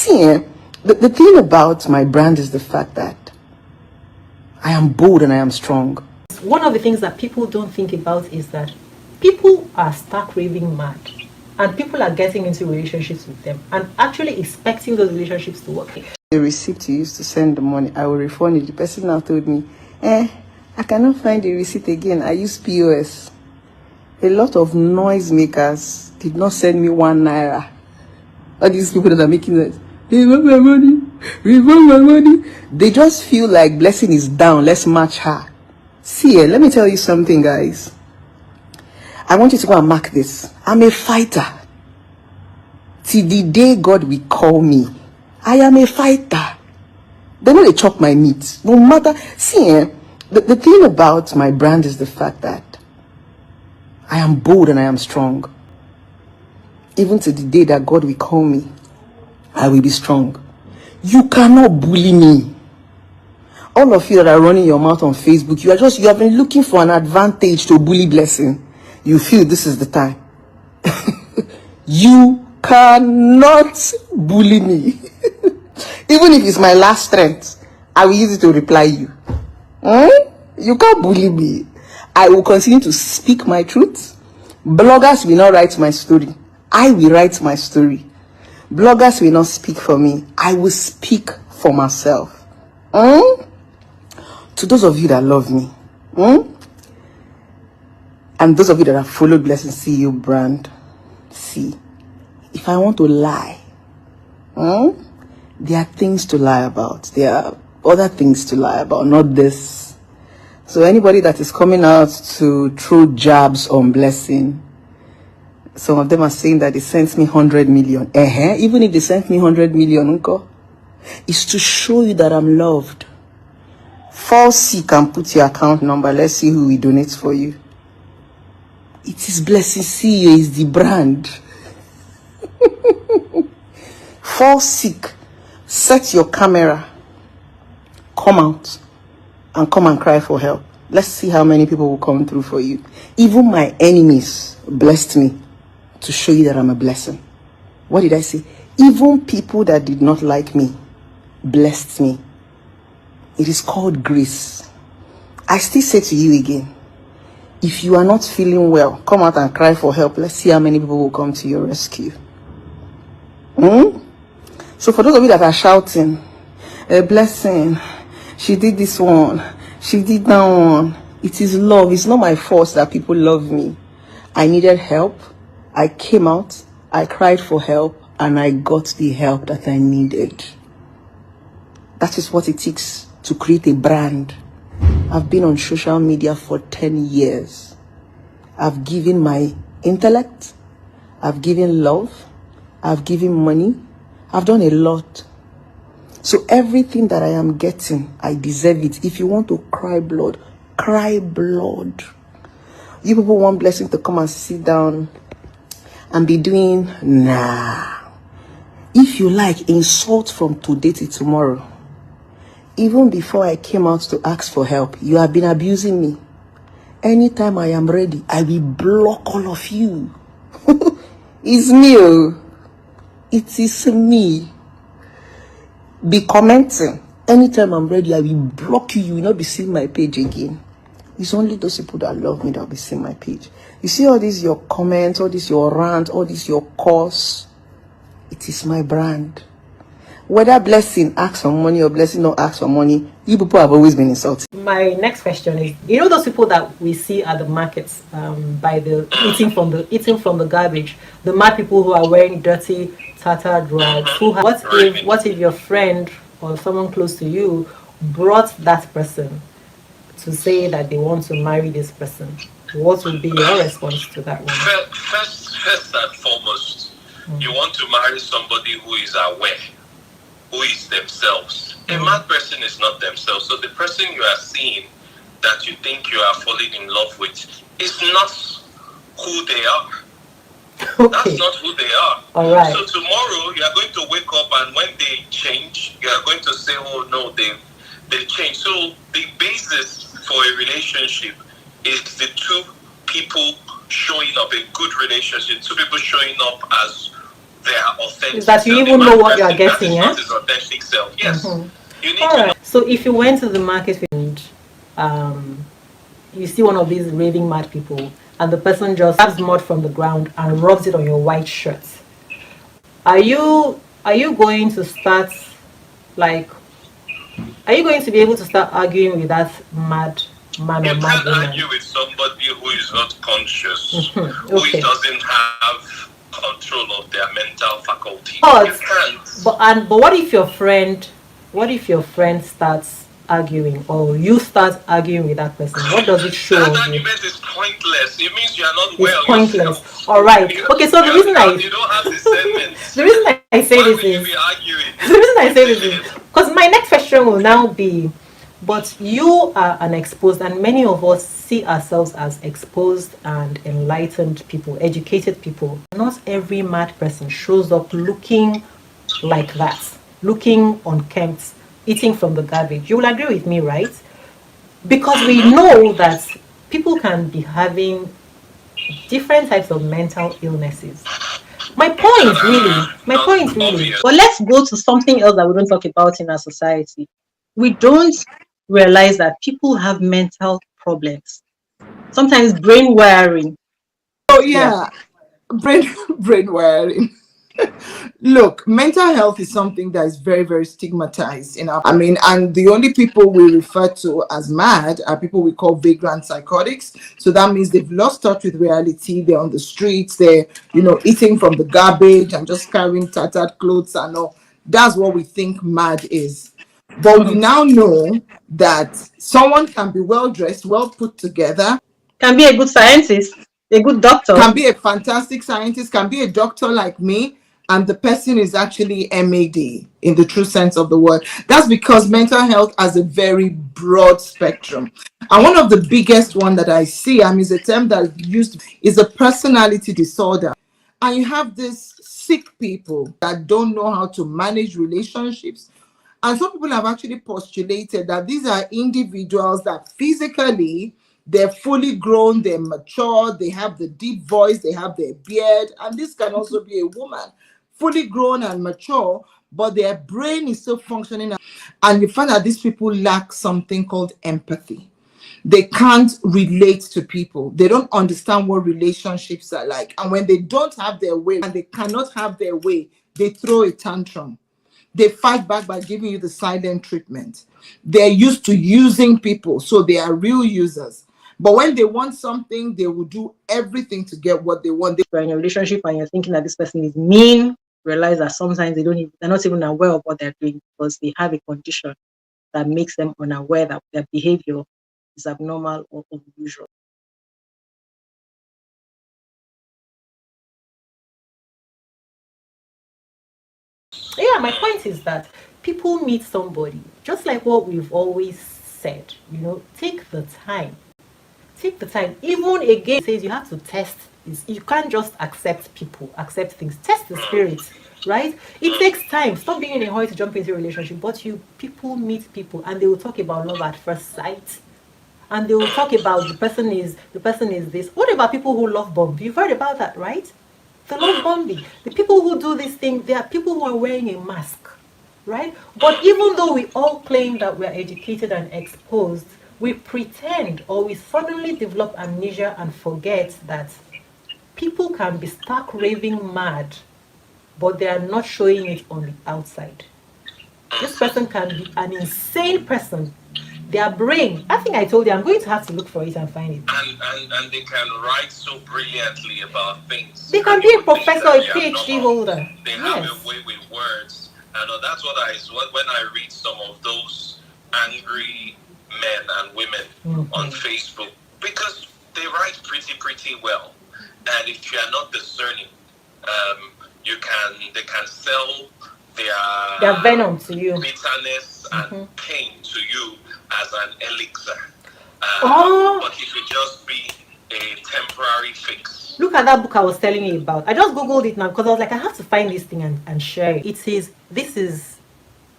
See, the thing about my brand is the fact that I am bold and I am strong. One of the things that people don't think about is that people are stark raving mad, and people are getting into relationships with them and actually expecting those relationships to work. The receipt you used to send the money, I will refund it. The person now told me, I cannot find the receipt again. I use POS. A lot of noisemakers did not send me 1 naira. All these people that are making that, refund my money, refund my money. They just feel like Blessing is down. Let's match her. See, let me tell you something, guys. I want you to go and mark this. I'm a fighter. Till the day God will call me, I am a fighter. They know they chop my meat. No matter. See, the thing about my brand is the fact that I am bold and I am strong. Even to the day that God will call me, I will be strong. You cannot bully me. All of you that are running your mouth on Facebook, you have been looking for an advantage to bully Blessing. You feel this is the time. You cannot bully me. Even if it's my last strength, I will use it to reply you. You can't bully me. I will continue to speak my truth. Bloggers will not write my story. I will write my story. Bloggers will not speak for me. I will speak for myself. To those of you that love me, and those of you that have followed BlessingCEO brand, see, if I want to lie, there are things to lie about. There are other things to lie about, not this. So anybody that is coming out to throw jabs on Blessing, some of them are saying that they sent me 100 million. Even if they sent me 100 million, uncle, it's to show you that I'm loved. Fall sick and put your account number. Let's see who will donate for you. It is BlessingCEO is the brand. Fall sick. Set your camera. Come out. And come and cry for help. Let's see how many people will come through for you. Even my enemies blessed me to show you that I'm a blessing. What did I say? Even people that did not like me blessed me. It is called grace. I still say to you again, if you are not feeling well, come out and cry for help. Let's see how many people will come to your rescue. So for those of you that are shouting, a blessing, she did this one, she did that one. It is love. It's not my fault that people love me. I needed help. I came out, I cried for help, and I got the help that I needed. That is what it takes to create a brand. I've been on social media for 10 years. I've given my intellect. I've given love. I've given money. I've done a lot. So everything that I am getting, I deserve it. If you want to cry blood, cry blood. You people want Blessing to come and sit down and be doing, nah. If you like, insult from today to tomorrow. Even before I came out to ask for help, you have been abusing me. Anytime I am ready, I will block all of you. It's me. It is me. Be commenting. Anytime I'm ready, I will block you. You will not be seeing my page again. It's only those people that love me that will be seeing my page. You see all these your comments, all this your rant, all this your course. It is my brand. Whether Blessing asks for money or Blessing not asks for money, you people have always been insulted. My next question is, you know those people that we see at the markets, by the eating from the garbage, the mad people who are wearing dirty, tattered rags. What if your friend or someone close to you brought that person to say that they want to marry this person? What would be your response to that one? First and foremost, you want to marry somebody who is aware, who is themselves. A mad person is not themselves. So the person you are seeing that you think you are falling in love with is not who they are. Okay. That's not who they are. All right. So tomorrow you are going to wake up and when they change, you are going to say, oh no, they changed. So the basis for a relationship is the two people showing up, a good relationship, two people showing up as their authentic Is that you self. even The know mad what you are person that getting, is eh? not his authentic self. Yes. You need All to know. right. So if you went to the market and you see one of these raving mad people, and the person just grabs mud from the ground and rubs it on your white shirt, are you going to start, like, are you going to be able to start arguing with that mad man You or mad can't woman? argue with somebody who is not conscious, who Okay. doesn't have control of their mental faculty. You But can't. but what if your friend starts arguing, or you start arguing with that person? What does it show That of you? argument is pointless. It means you are not It's well pointless. yourself. All right. Okay. So the reason You don't have discernment. the reason I say Why this will you is be arguing? the reason I say this is because my next question will now be, but you are an exposed, and many of us see ourselves as exposed and enlightened people, educated people. Not every mad person shows up looking like that, looking unkempt, eating from the garbage. You will agree with me, right? Because we know that people can be having different types of mental illnesses. My point really. But let's go to something else that we don't talk about in our society. We don't realize that people have mental problems, sometimes brain wiring. Oh Yeah. yeah, brain wiring. Look, mental health is something that is very, very stigmatized in our. I mean, and the only people we refer to as mad are people we call vagrant psychotics. So that means they've lost touch with reality. They're on the streets. They're, eating from the garbage and just carrying tattered clothes and all. That's what we think mad is. But we now know that someone can be well dressed, well put together, Can be a good scientist, a good doctor. can be a fantastic scientist, can be a doctor like me, and the person is actually MAD in the true sense of the word. That's because mental health has a very broad spectrum. And one of the biggest one that I see, is a term that is used, is a personality disorder. And you have these sick people that don't know how to manage relationships. And some people have actually postulated that these are individuals that physically they're fully grown, they're mature, they have the deep voice, they have their beard, and this can also be a woman, fully grown and mature, but their brain is still functioning. And you find that these people lack something called empathy. They can't relate to people. They don't understand what relationships are like. And when they don't have their way and they cannot have their way, they throw a tantrum. They fight back by giving you the silent treatment. They're used to using people, so they are real users. But when they want something, they will do everything to get what they want. You're in a relationship and you're thinking that this person is mean, realize that sometimes they're not even aware of what they're doing because they have a condition that makes them unaware that their behavior is abnormal or unusual. Yeah, my point is that people meet somebody, just like what we've always said, take the time. Take the time. Even again, it says you have to test this. You can't just accept people, accept things. Test the spirit, right? It takes time. Stop being in a hurry to jump into a relationship. But people meet people and they will talk about love at first sight. And they will talk about the person is this. What about people who love bomb? You've heard about that, right? The love bombing. The people who do this thing, they are people who are wearing a mask, right? But even though we all claim that we're educated and exposed, we pretend, or we suddenly develop amnesia and forget that people can be stark raving mad, but they are not showing it on the outside. This person can be an insane person. Their brain, I think I told you, I'm going to have to look for it and find it. And they can write so brilliantly about things. They can be a professor, a PhD holder. They have a way with words. And that's when I read some of those angry men and women on Facebook, because they write pretty well. And if you are not discerning, they can sell their venom to you, bitterness and pain to you as an elixir. But it could just be a temporary fix. Look at that book I was telling you about. I just googled it now because I was like, I have to find this thing and share it. It says this is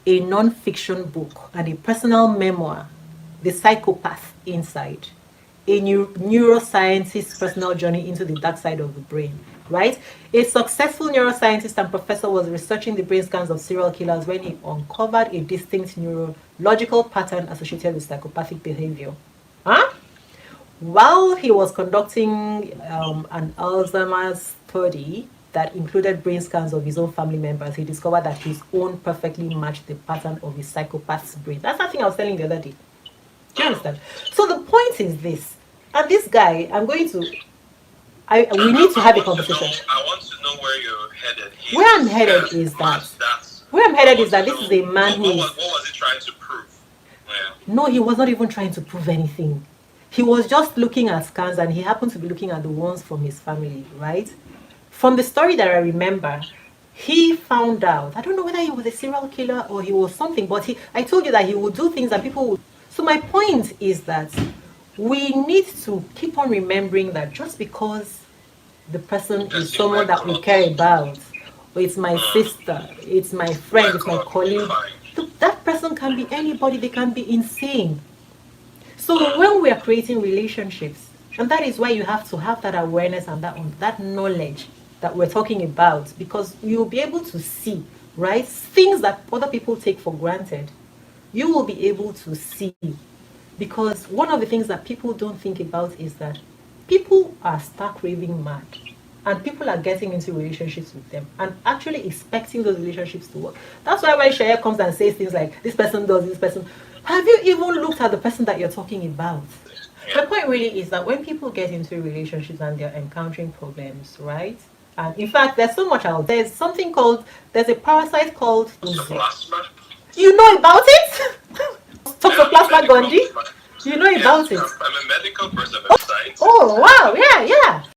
a non-fiction book and a personal memoir, The Psychopath Inside, a neuroscientist's personal journey into the dark side of the brain. right? A successful neuroscientist and professor was researching the brain scans of serial killers when he uncovered a distinct neurological pattern associated with psychopathic behavior. Huh? While he was conducting an Alzheimer's study that included brain scans of his own family members, he discovered that his own perfectly matched the pattern of his psychopath's brain. That's the thing I was telling the other day. Do you understand? So the point is this, and this guy, we need to have a conversation. I want to know where you're headed. Where I'm headed is that this is a man who. What was he trying to prove? Yeah. No, he was not even trying to prove anything. He was just looking at scans, and he happened to be looking at the ones from his family, right? From the story that I remember, he found out, I don't know whether he was a serial killer or he was something, but I told you that he would do things that people would. So my point is that we need to keep on remembering that just because the person is someone that we care about, or it's my sister, it's my friend, it's my colleague, that person can be anybody, they can be insane. So when we are creating relationships, and that is why you have to have that awareness and that knowledge that we're talking about, because you'll be able to see, right, things that other people take for granted. You will be able to see, because one of the things that people don't think about is that people are stark raving mad, and people are getting into relationships with them and actually expecting those relationships to work. That's why when Shaya comes and says things like, this person does, this person, have you even looked at the person that you're talking about? The point really is that when people get into relationships and they're encountering problems, right? And in fact, there's so much out. There's a parasite called... Toxoplasma. You know about it? Toxoplasma gondii? You know about it? I'm a medical person, I'm a scientist. Oh, wow, yeah.